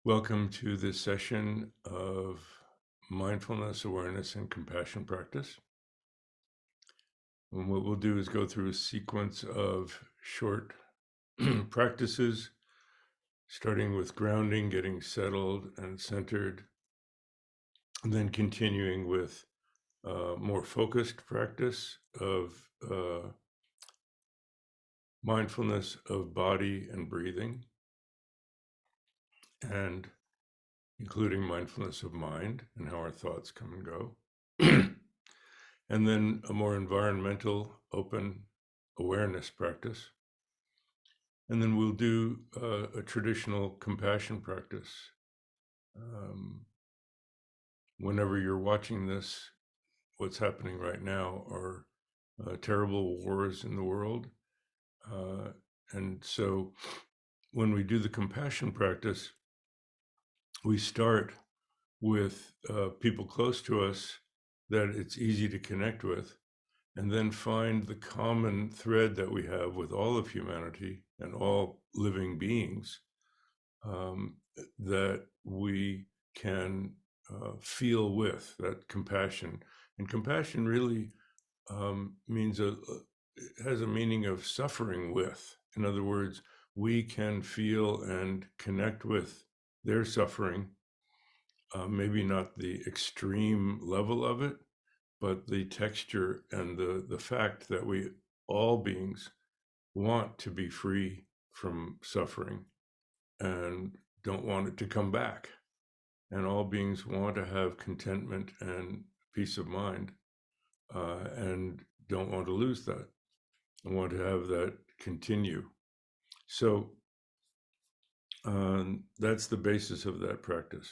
Welcome to this session of mindfulness, awareness, and compassion practice. And what we'll do is go through a sequence of short practices, starting with grounding, getting settled and centered, and then continuing with more focused practice of mindfulness of body and breathing, and including mindfulness of mind and how our thoughts come and go. And then a more environmental, open awareness practice. And then we'll do a traditional compassion practice. Whenever you're watching this, what's happening right now are terrible wars in the world. And so when we do the compassion practice, we start with people close to us that it's easy to connect with, and then find the common thread that we have with all of humanity and all living beings, that we can feel with, that compassion. And compassion really means has a meaning of suffering with. In other words, we can feel and connect with their suffering, maybe not the extreme level of it, but the texture and the fact that we, all beings, want to be free from suffering and don't want it to come back. And all beings want to have contentment and peace of mind, and don't want to lose that and want to have that continue. So that's the basis of that practice.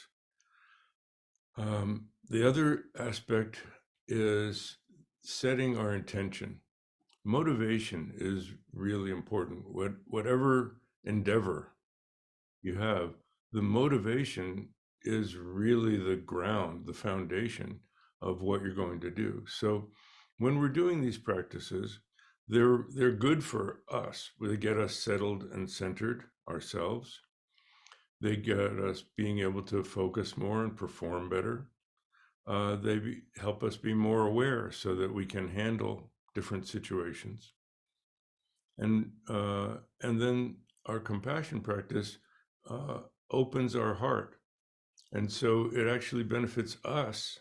The other aspect is setting our intention. Motivation is really important. Whatever endeavor you have, the motivation is really the ground, the foundation of what you're going to do. So when we're doing these practices, they're good for us. They get us settled and centered ourselves. They get us being able to focus more and perform better. They help us be more aware so that we can handle different situations. And then our compassion practice opens our heart. And so it actually benefits us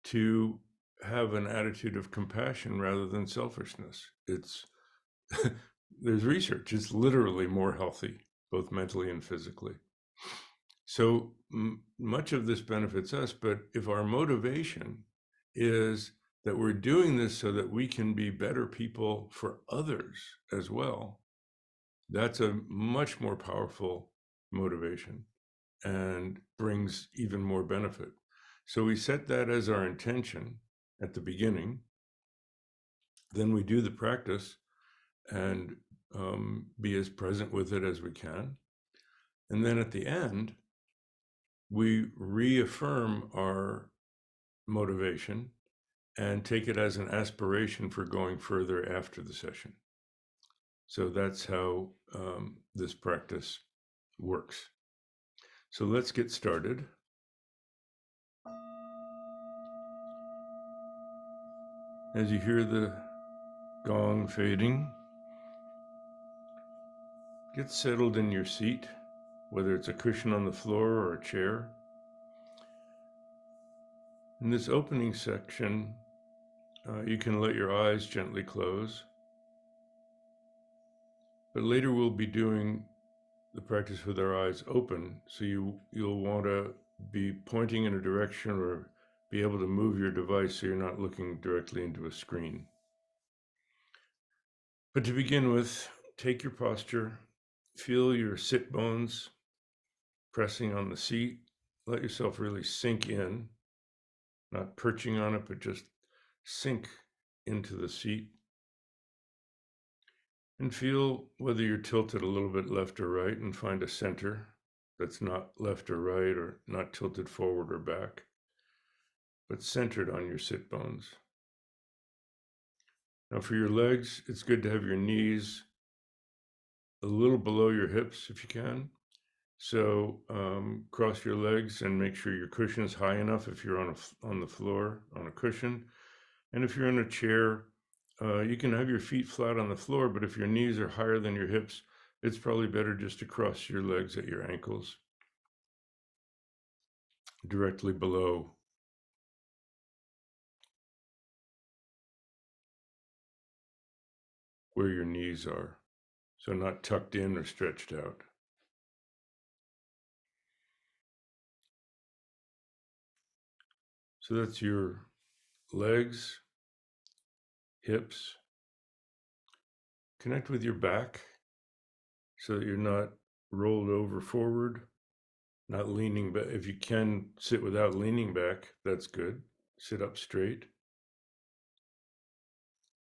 to have an attitude of compassion rather than selfishness. It's there's research, it's literally more healthy, both mentally and physically. So much of this benefits us, but if our motivation is that we're doing this so that we can be better people for others as well, that's a much more powerful motivation and brings even more benefit. So we set that as our intention at the beginning. Then we do the practice and be as present with it as we can. And then at the end, we reaffirm our motivation and take it as an aspiration for going further after the session. So that's how this practice works. So let's get started. As you hear the gong fading, get settled in your seat, whether it's a cushion on the floor or a chair. In this opening section, you can let your eyes gently close. But later we'll be doing the practice with our eyes open, so you'll want to be pointing in a direction or be able to move your device so you're not looking directly into a screen. But to begin with, take your posture, feel your sit bones pressing on the seat. Let yourself really sink in, not perching on it, but just sink into the seat. And feel whether you're tilted a little bit left or right, and find a center that's not left or right or not tilted forward or back, but centered on your sit bones. Now for your legs, it's good to have your knees a little below your hips if you can, So cross your legs and make sure your cushion is high enough if you're on the floor on a cushion. And if you're in a chair, you can have your feet flat on the floor, but if your knees are higher than your hips, it's probably better just to cross your legs at your ankles directly below where your knees are. So not tucked in or stretched out. So that's your legs, hips. Connect with your back so that you're not rolled over forward, not leaning back. If you can sit without leaning back, that's good. Sit up straight,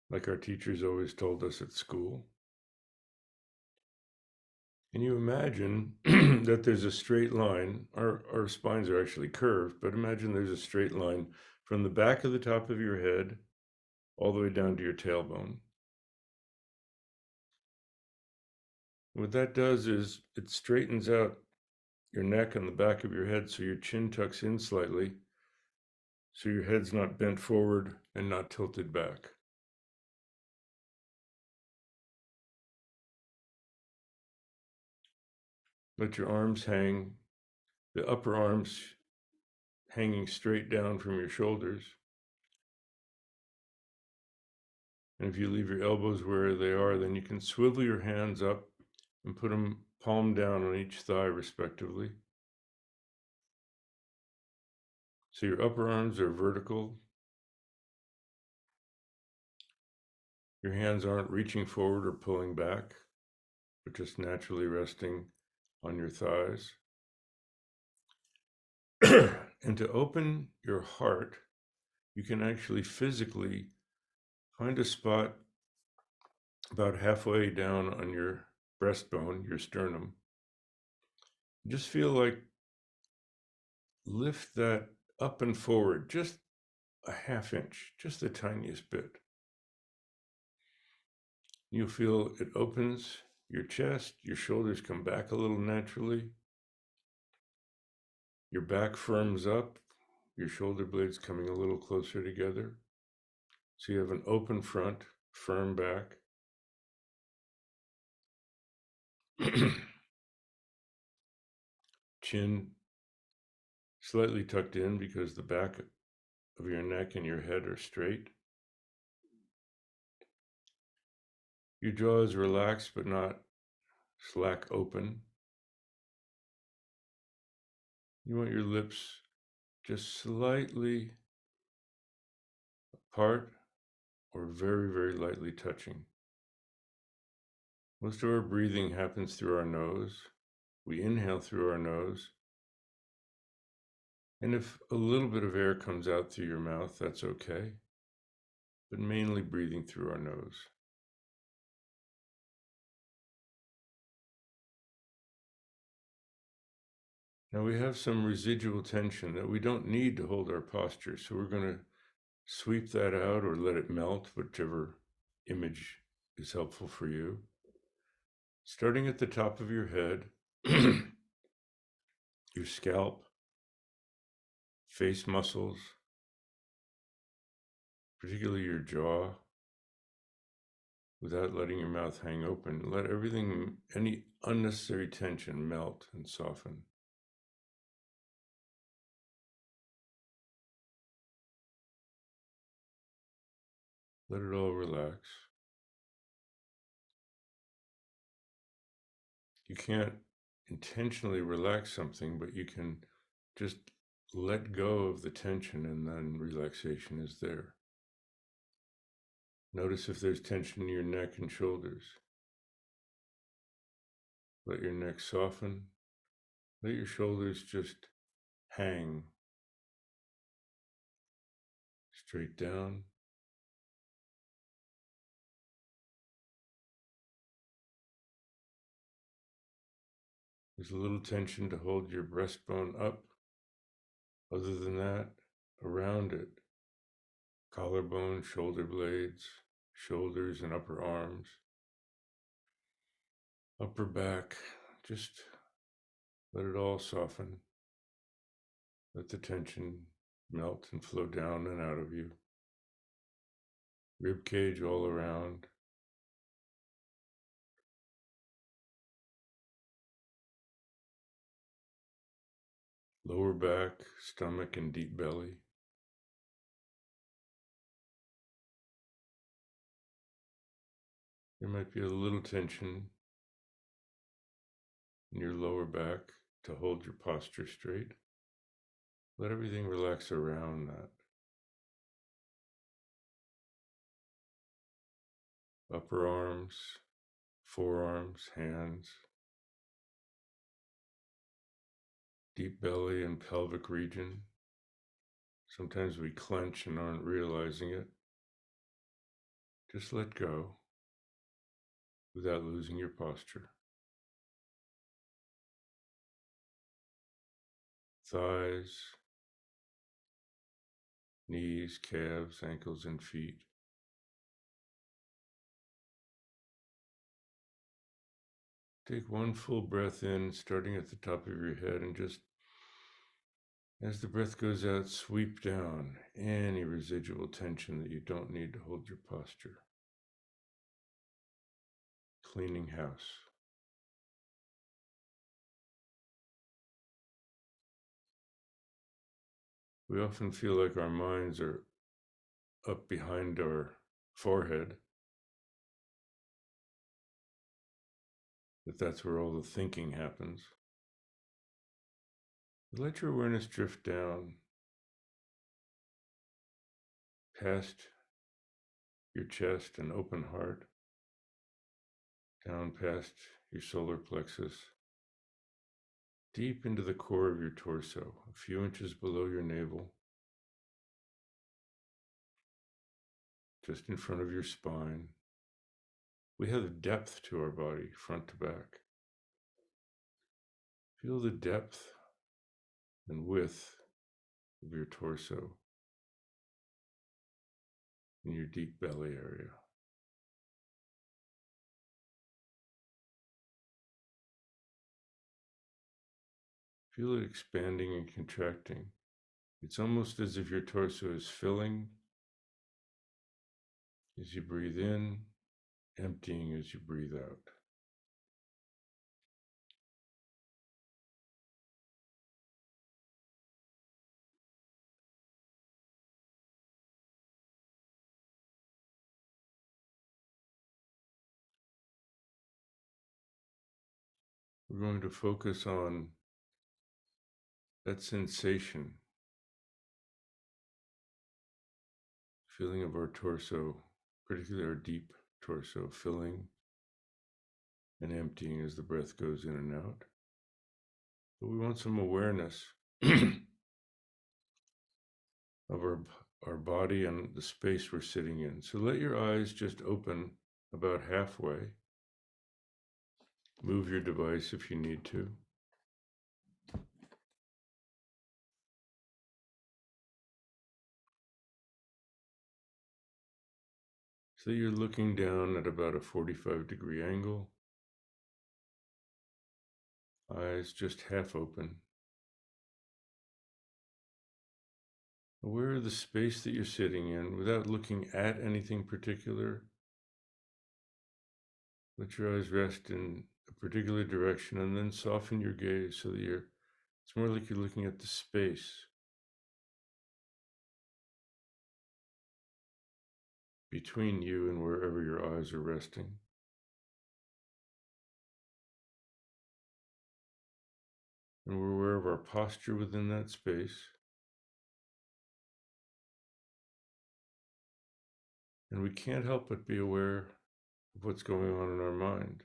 like our teachers always told us at school. And you imagine that there's a straight line. Our spines are actually curved, but imagine there's a straight line from the back of the top of your head all the way down to your tailbone. What that does is it straightens out your neck and the back of your head so your chin tucks in slightly, so your head's not bent forward and not tilted back. Let your arms hang, the upper arms hanging straight down from your shoulders. And if you leave your elbows where they are, then you can swivel your hands up and put them palm down on each thigh, respectively. So your upper arms are vertical. Your hands aren't reaching forward or pulling back, but just naturally resting on your thighs. And to open your heart, you can actually physically find a spot about halfway down on your breastbone, your sternum. Just feel like lift that up and forward just a half inch, just the tiniest bit. You'll feel it opens your chest, your shoulders come back a little naturally, your back firms up, your shoulder blades coming a little closer together. So you have an open front, firm back. Chin slightly tucked in because the back of your neck and your head are straight. Your jaw is relaxed but not slack open. You want your lips just slightly apart or very, very lightly touching. Most of our breathing happens through our nose. We inhale through our nose. And if a little bit of air comes out through your mouth, that's okay. But mainly breathing through our nose. Now we have some residual tension that we don't need to hold our posture. So we're going to sweep that out or let it melt, whichever image is helpful for you. Starting at the top of your head, your scalp, face muscles, particularly your jaw, without letting your mouth hang open. Let everything, any unnecessary tension melt and soften. Let it all relax. You can't intentionally relax something, but you can just let go of the tension and then relaxation is there. Notice if there's tension in your neck and shoulders. Let your neck soften. Let your shoulders just hang straight down. There's a little tension to hold your breastbone up. Other than that, around it, collarbone, shoulder blades, shoulders and upper arms, upper back, just Let it all soften. Let the tension melt and flow down and out of you. Rib cage all around. Lower back, stomach, and deep belly. There might be a little tension in your lower back to hold your posture straight. Let everything relax around that. Upper arms, forearms, hands, deep belly and pelvic region. Sometimes we clench and aren't realizing it. Just let go without losing your posture. Thighs, knees, calves, ankles, and feet. Take one full breath in, starting at the top of your head, and just as the breath goes out, sweep down any residual tension that you don't need to hold your posture. Cleaning house. We often feel like our minds are up behind our forehead, that's where all the thinking happens. Let your awareness drift down past your chest and open heart, down past your solar plexus, deep into the core of your torso, a few inches below your navel, just in front of your spine. We have depth to our body, front to back. Feel the depth and width of your torso in your deep belly area. Feel it expanding and contracting. It's almost as if your torso is filling as you breathe in, emptying as you breathe out. We're going to focus on that sensation, feeling of our torso, particularly our deep torso, filling and emptying as the breath goes in and out. But we want some awareness of our body and the space we're sitting in. So let your eyes just open about halfway. Move your device if you need to. So you're looking down at about a 45-degree angle. Eyes just half open. Aware of the space that you're sitting in without looking at anything particular. Let your eyes rest in a particular direction and then soften your gaze so that it's more like you're looking at the space between you and wherever your eyes are resting. And we're aware of our posture within that space. And we can't help but be aware of what's going on in our mind.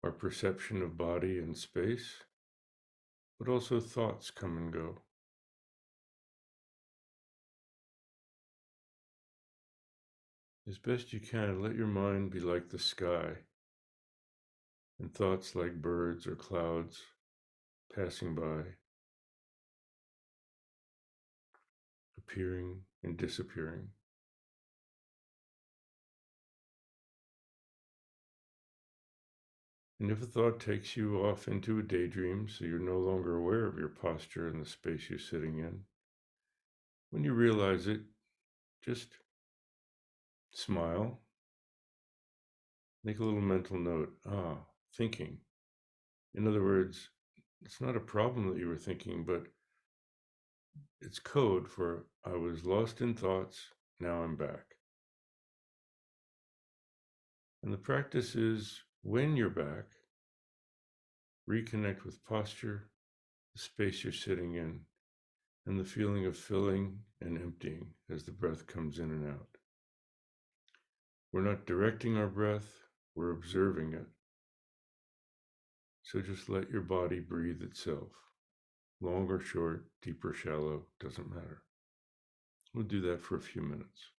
Our perception of body and space, but also thoughts come and go. As best you can, let your mind be like the sky, and thoughts like birds or clouds passing by, appearing and disappearing. And if a thought takes you off into a daydream, so you're no longer aware of your posture and the space you're sitting in, when you realize it, just smile, make a little mental note. Thinking. In other words, it's not a problem that you were thinking, but it's code for I was lost in thoughts, now I'm back. And the practice is when you're back, reconnect with posture, the space you're sitting in, and the feeling of filling and emptying as the breath comes in and out. We're not directing our breath, we're observing it. So just let your body breathe itself. Long or short, deep or shallow, doesn't matter. We'll do that for a few minutes.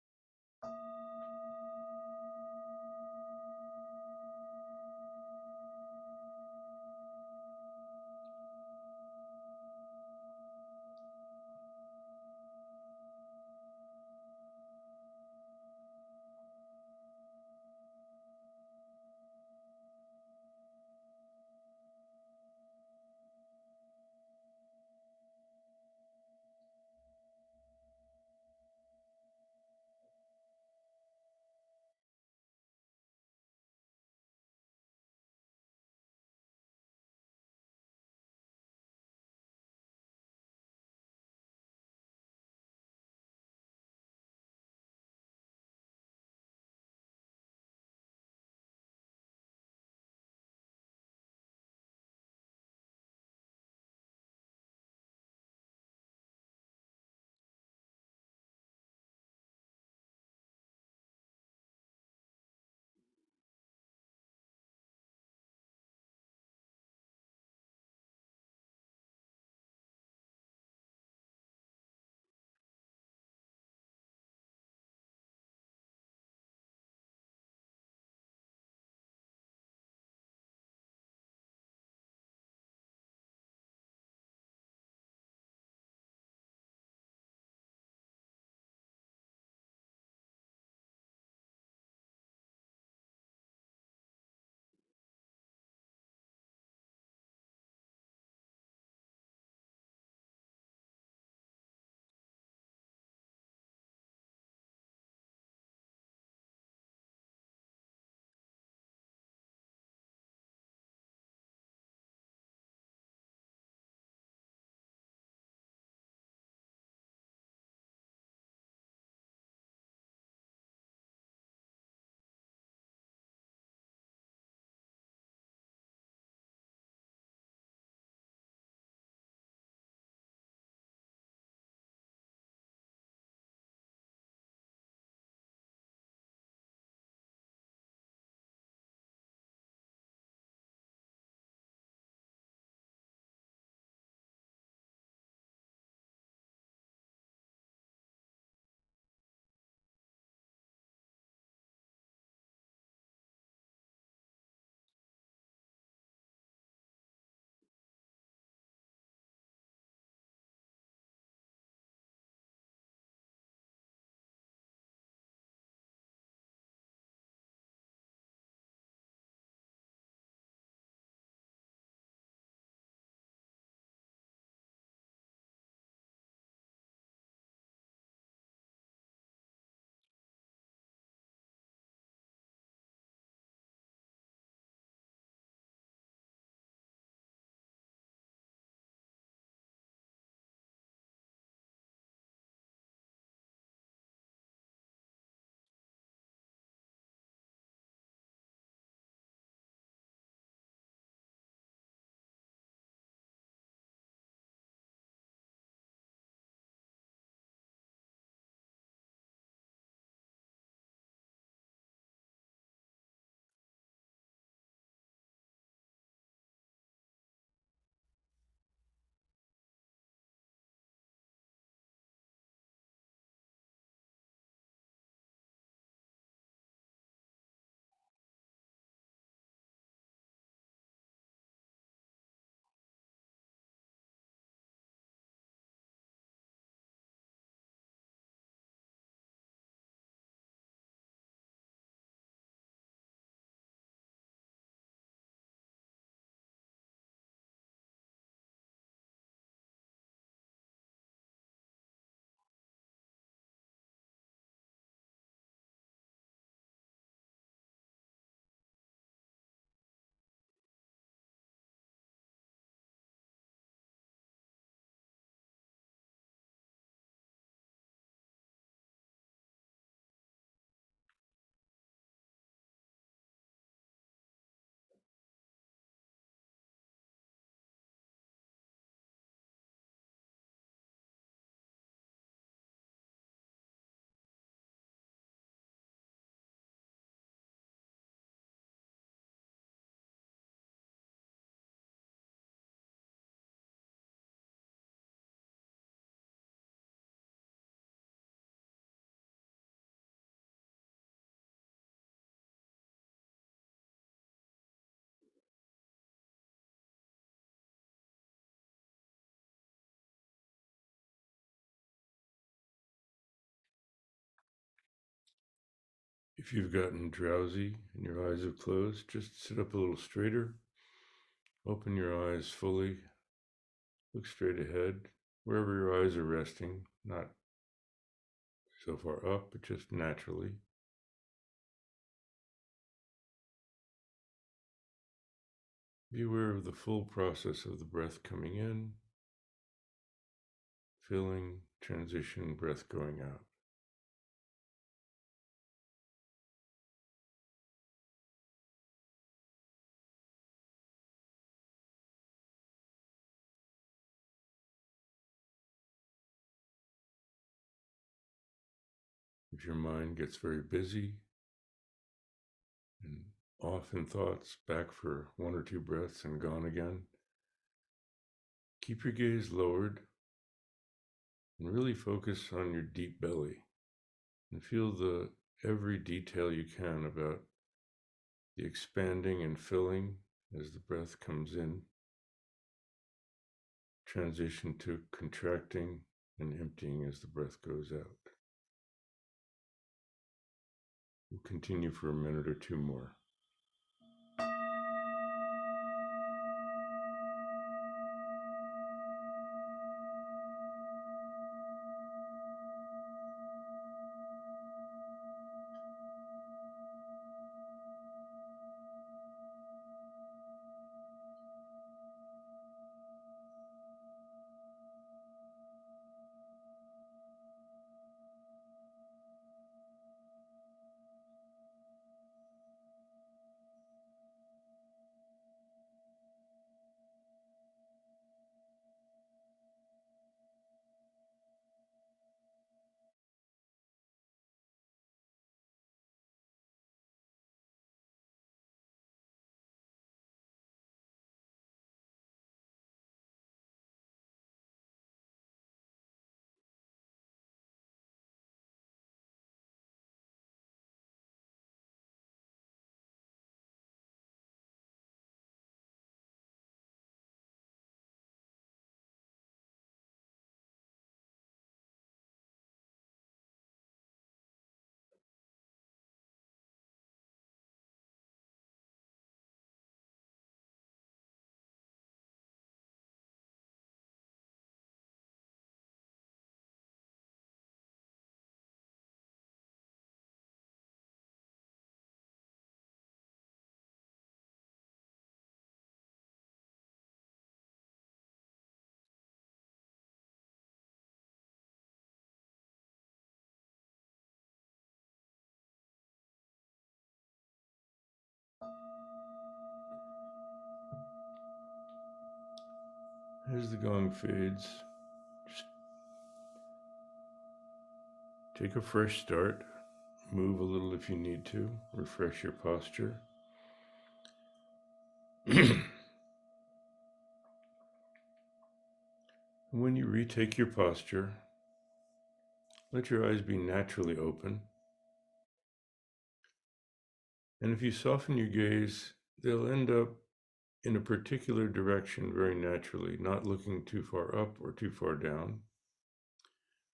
If you've gotten drowsy and your eyes have closed, just sit up a little straighter. Open your eyes fully. Look straight ahead, wherever your eyes are resting, not so far up, but just naturally. Be aware of the full process of the breath coming in, filling, transition, breath going out. If your mind gets very busy and off in thoughts, back for one or two breaths and gone again, keep your gaze lowered and really focus on your deep belly and feel the every detail you can about the expanding and filling as the breath comes in, transition to contracting and emptying as the breath goes out. We'll continue for a minute or two more. As the gong fades, just take a fresh start. Move a little if you need to. Refresh your posture. When you retake your posture, let your eyes be naturally open. And if you soften your gaze, they'll end up in a particular direction very naturally, not looking too far up or too far down.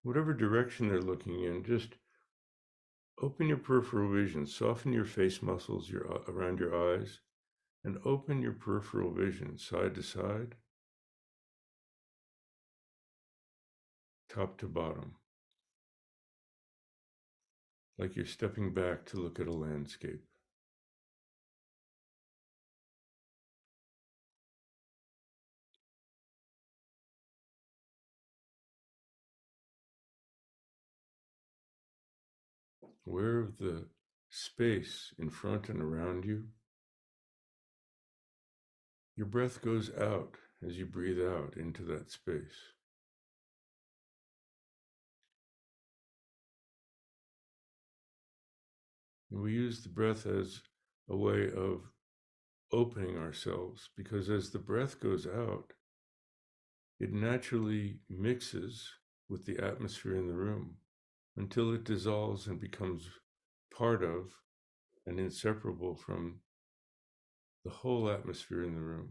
Whatever direction they're looking in, just open your peripheral vision, soften your face muscles around your eyes, and open your peripheral vision side to side, top to bottom, like you're stepping back to look at a landscape. Aware of the space in front and around you. Your breath goes out as you breathe out into that space. And we use the breath as a way of opening ourselves, because as the breath goes out, it naturally mixes with the atmosphere in the room until it dissolves and becomes part of and inseparable from the whole atmosphere in the room.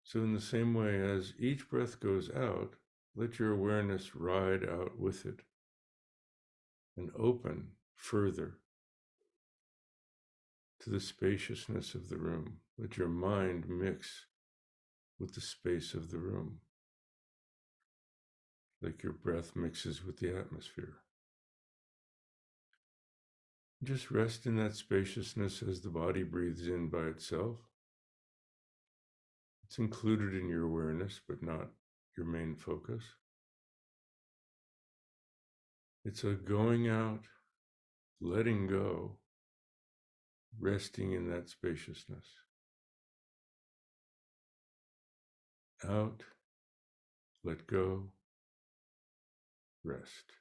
So in the same way as each breath goes out, let your awareness ride out with it. and open further to the spaciousness of the room. Let your mind mix with the space of the room, like your breath mixes with the atmosphere. Just rest in that spaciousness as the body breathes in by itself. It's included in your awareness, but not your main focus. It's a going out, letting go, resting in that spaciousness. Out, let go, rest.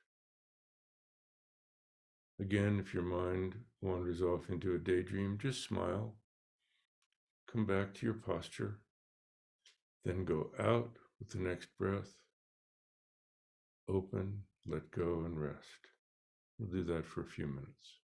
Again, if your mind wanders off into a daydream, just smile, come back to your posture, then go out with the next breath, open, let go, and rest. We'll do that for a few minutes.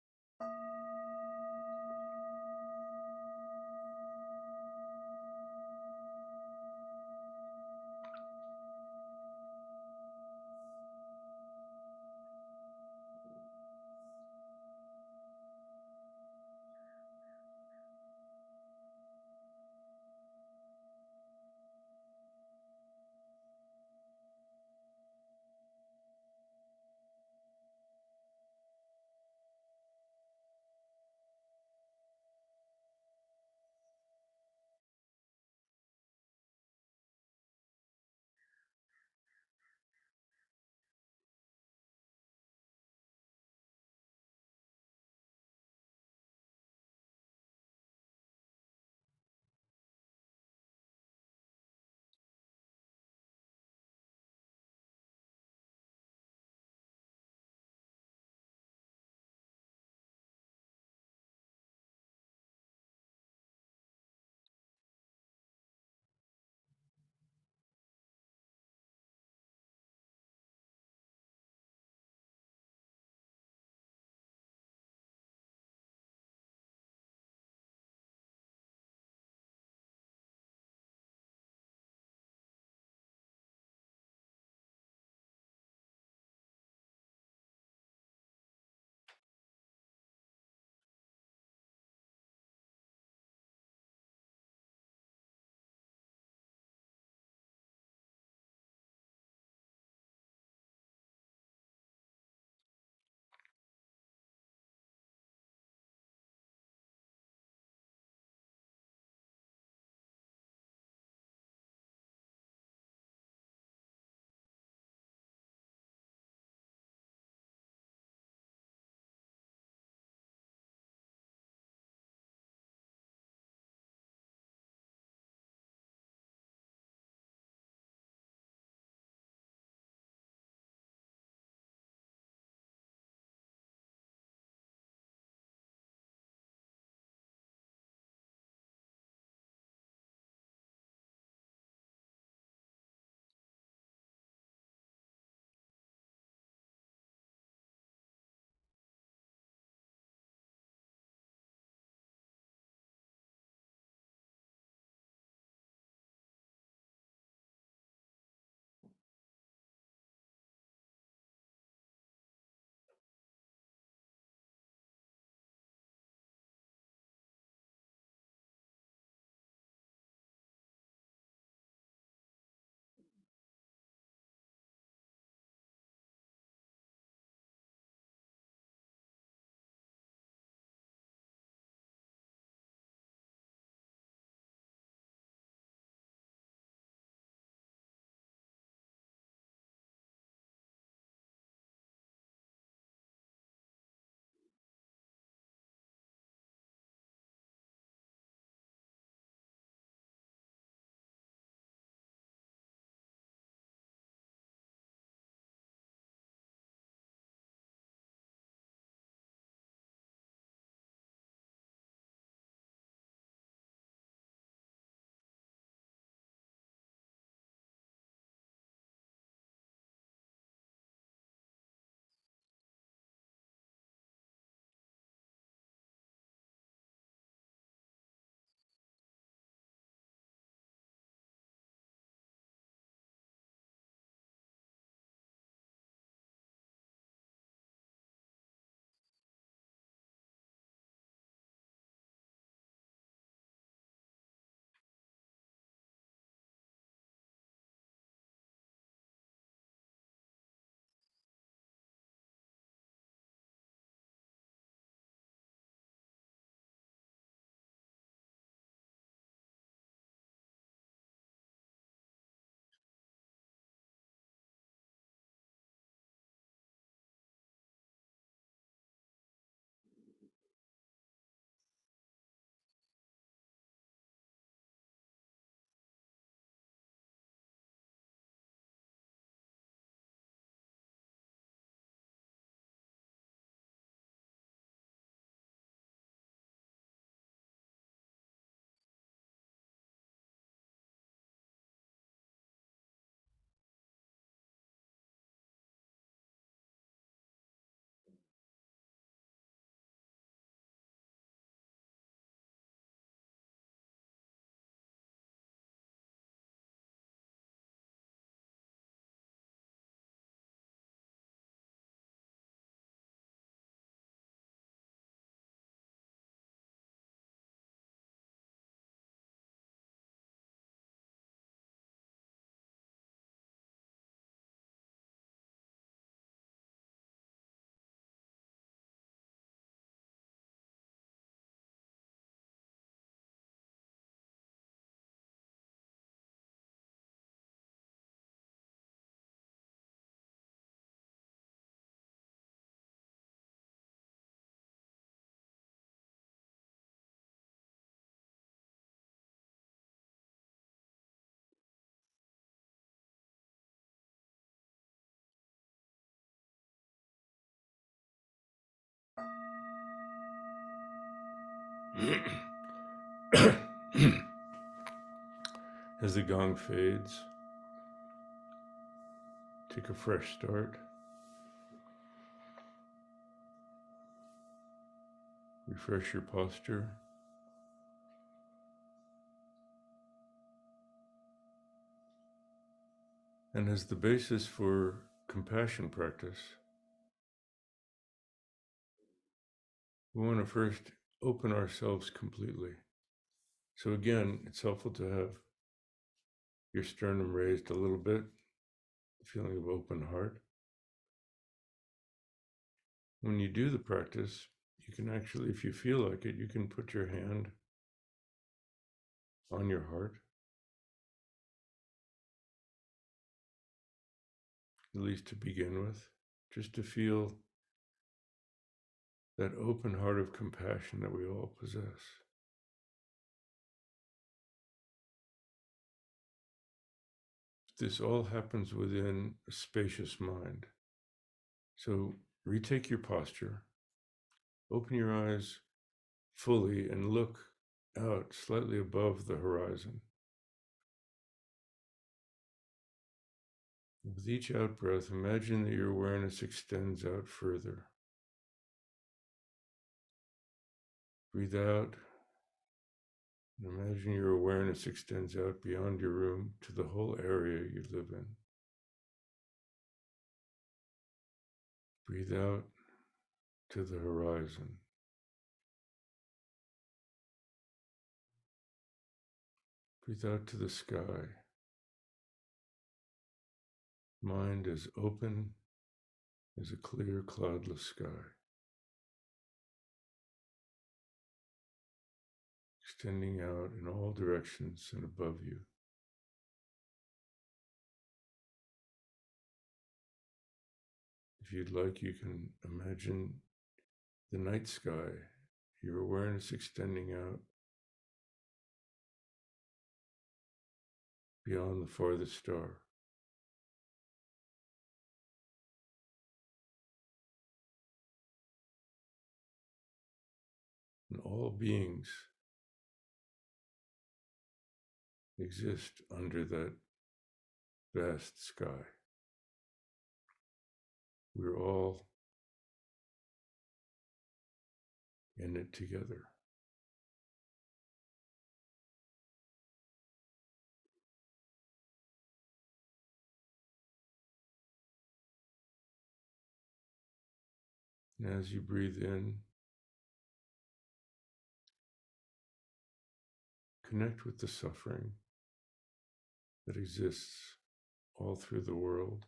As the gong fades, take a fresh start. Refresh your posture. And as the basis for compassion practice, we want to first open ourselves completely. So again, it's helpful to have your sternum raised a little bit, feeling of open heart. When you do the practice, you can actually, if you feel like it, you can put your hand on your heart, at least to begin with, just to feel that open heart of compassion that we all possess. This all happens within a spacious mind. So retake your posture, open your eyes fully, and look out slightly above the horizon. With each out breath, imagine that your awareness extends out further. Breathe out, and imagine your awareness extends out beyond your room to the whole area you live in. Breathe out to the horizon. Breathe out to the sky. Mind as open as a clear, cloudless sky. Extending out in all directions and above you. If you'd like, you can imagine the night sky, your awareness extending out beyond the farthest star. And all beings exist under that vast sky. We're all in it together. And as you breathe in, connect with the suffering that exists all through the world,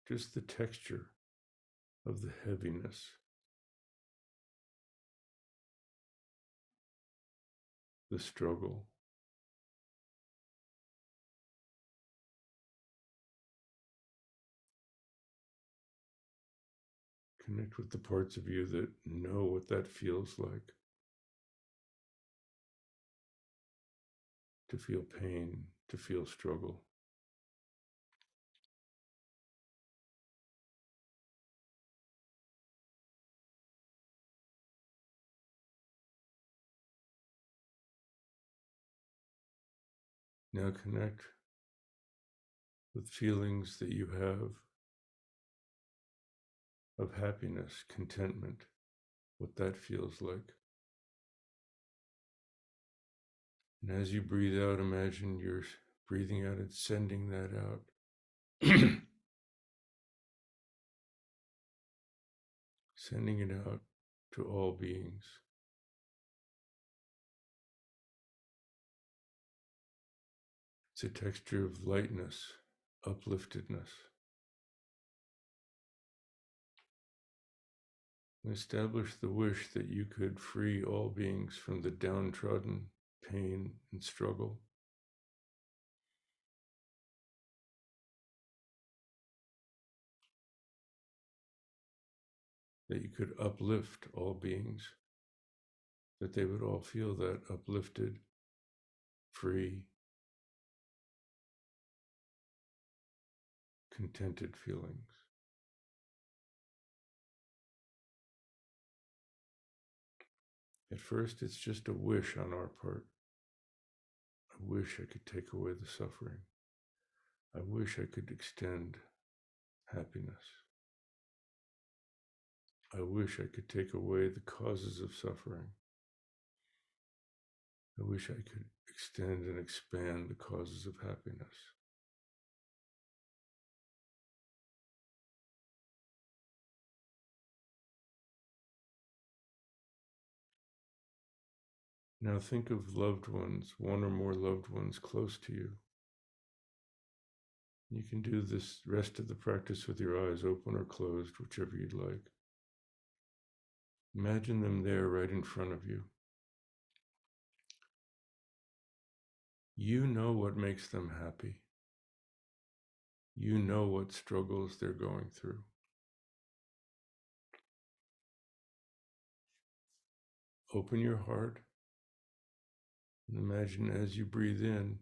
just the texture of the heaviness. The struggle. Connect with the parts of you that know what that feels like. To feel pain, to feel struggle. Now connect with feelings that you have of happiness, contentment, what that feels like. And as you breathe out, imagine you're breathing out and sending that out. Sending it out to all beings. It's a texture of lightness, upliftedness. And establish the wish that you could free all beings from the downtrodden, pain, and struggle. That you could uplift all beings, that they would all feel that uplifted, free, contented feelings. At first, it's just a wish on our part. I wish I could take away the suffering. I wish I could extend happiness. I wish I could take away the causes of suffering. I wish I could extend and expand the causes of happiness. Now think of loved ones, one or more loved ones close to you. You can do this rest of the practice with your eyes open or closed, whichever you'd like. Imagine them there right in front of you. You know what makes them happy. You know what struggles they're going through. Open your heart and imagine as you breathe in,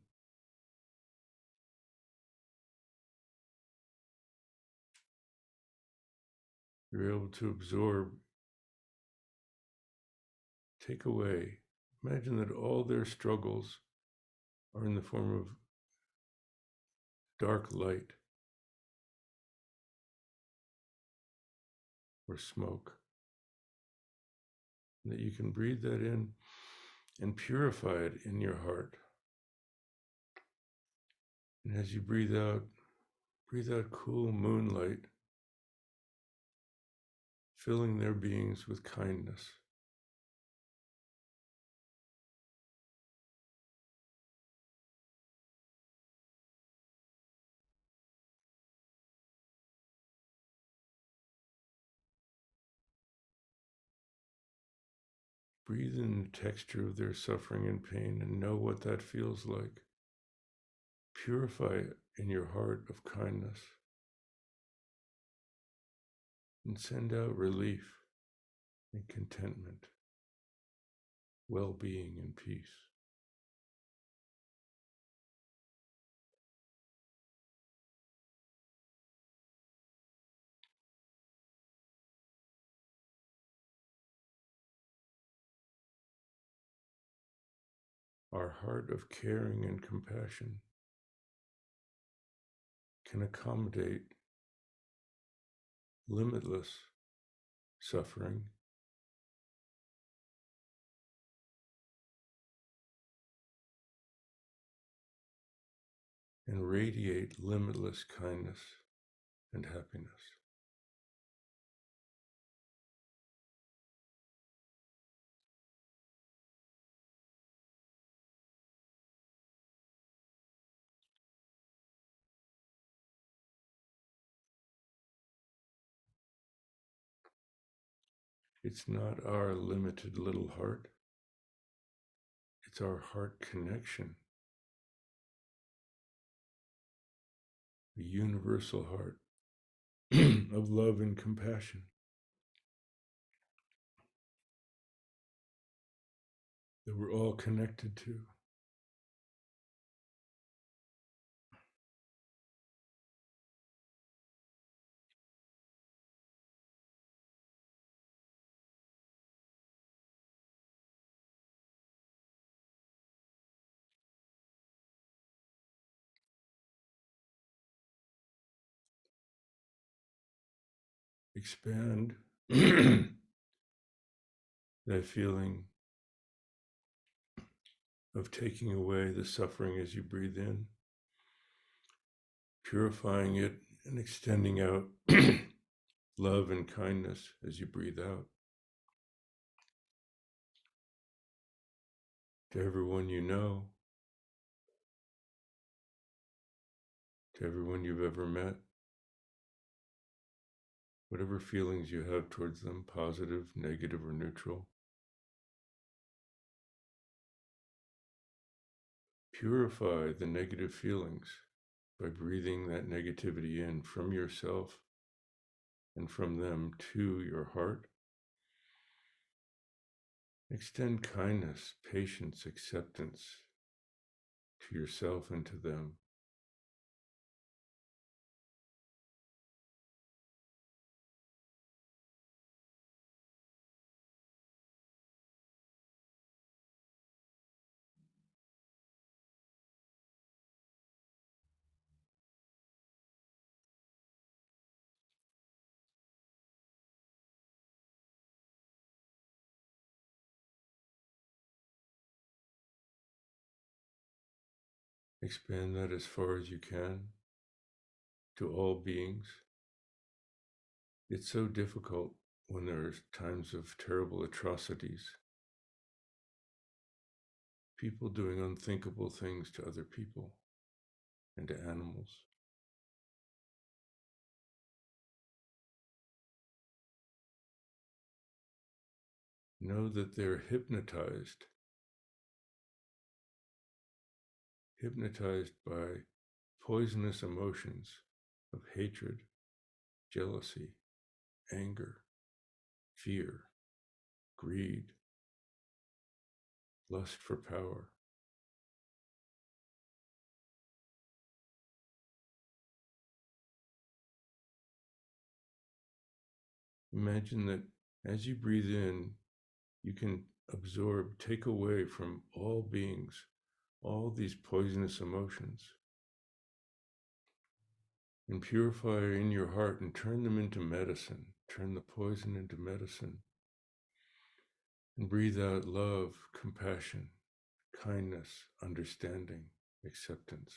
you're able to absorb, take away. Imagine that all their struggles are in the form of dark light or smoke. And that you can breathe that in and purify it in your heart. And as you breathe out cool moonlight, filling their beings with kindness. Breathe in the texture of their suffering and pain and know what that feels like. Purify it in your heart of kindness and send out relief and contentment, well-being and peace. Our heart of caring and compassion can accommodate limitless suffering and radiate limitless kindness and happiness. It's not our limited little heart. It's our heart connection, the universal heart of love and compassion that we're all connected to. Expand that feeling of taking away the suffering as you breathe in, purifying it and extending out love and kindness as you breathe out. To everyone you know, to everyone you've ever met, whatever feelings you have towards them, positive, negative, or neutral. Purify the negative feelings by breathing that negativity in from yourself and from them to your heart. Extend kindness, patience, acceptance to yourself and to them. Expand that as far as you can to all beings. It's so difficult when there are times of terrible atrocities, people doing unthinkable things to other people and to animals. Know that they're hypnotized by poisonous emotions of hatred, jealousy, anger, fear, greed, lust for power. Imagine that as you breathe in, you can absorb, take away from all beings, all these poisonous emotions, and purify in your heart and turn them into medicine, turn the poison into medicine. And breathe out love, compassion, kindness, understanding, acceptance.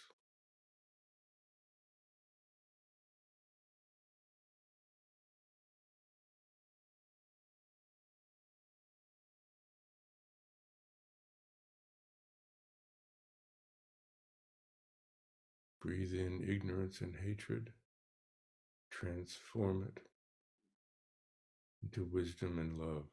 Breathe in ignorance and hatred, transform it into wisdom and love.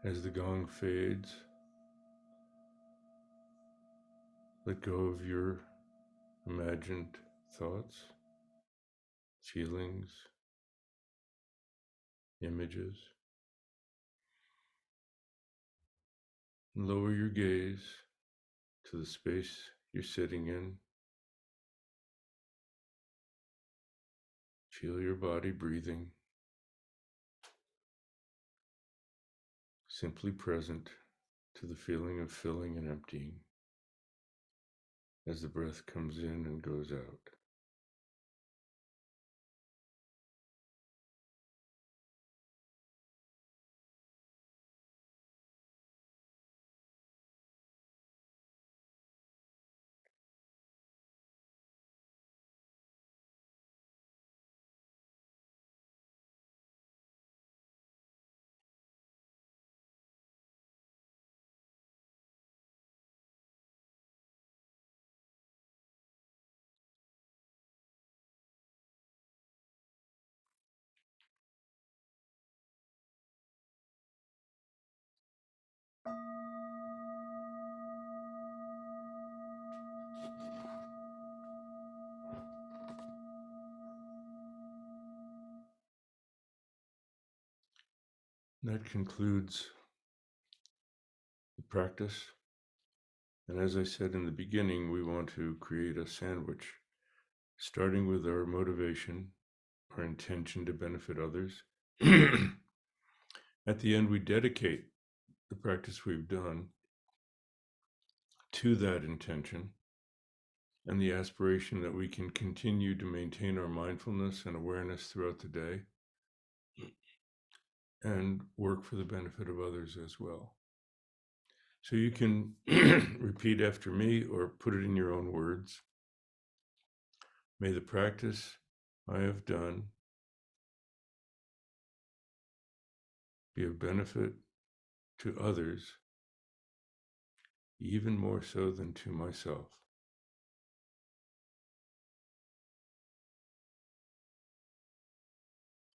As the gong fades, let go of your imagined thoughts, feelings, images. And lower your gaze to the space you're sitting in. Feel your body breathing, simply present to the feeling of filling and emptying as the breath comes in and goes out. That concludes the practice. And as I said in the beginning, we want to create a sandwich, starting with our motivation, our intention to benefit others. At the end, we dedicate the practice we've done to that intention and the aspiration that we can continue to maintain our mindfulness and awareness throughout the day and work for the benefit of others as well. So you can repeat after me or put it in your own words. May the practice I have done be of benefit to others, even more so than to myself.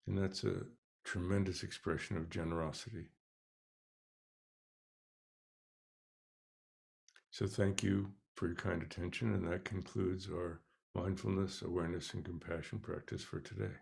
And that's a tremendous expression of generosity. So thank you for your kind attention, and that concludes our mindfulness, awareness, and compassion practice for today.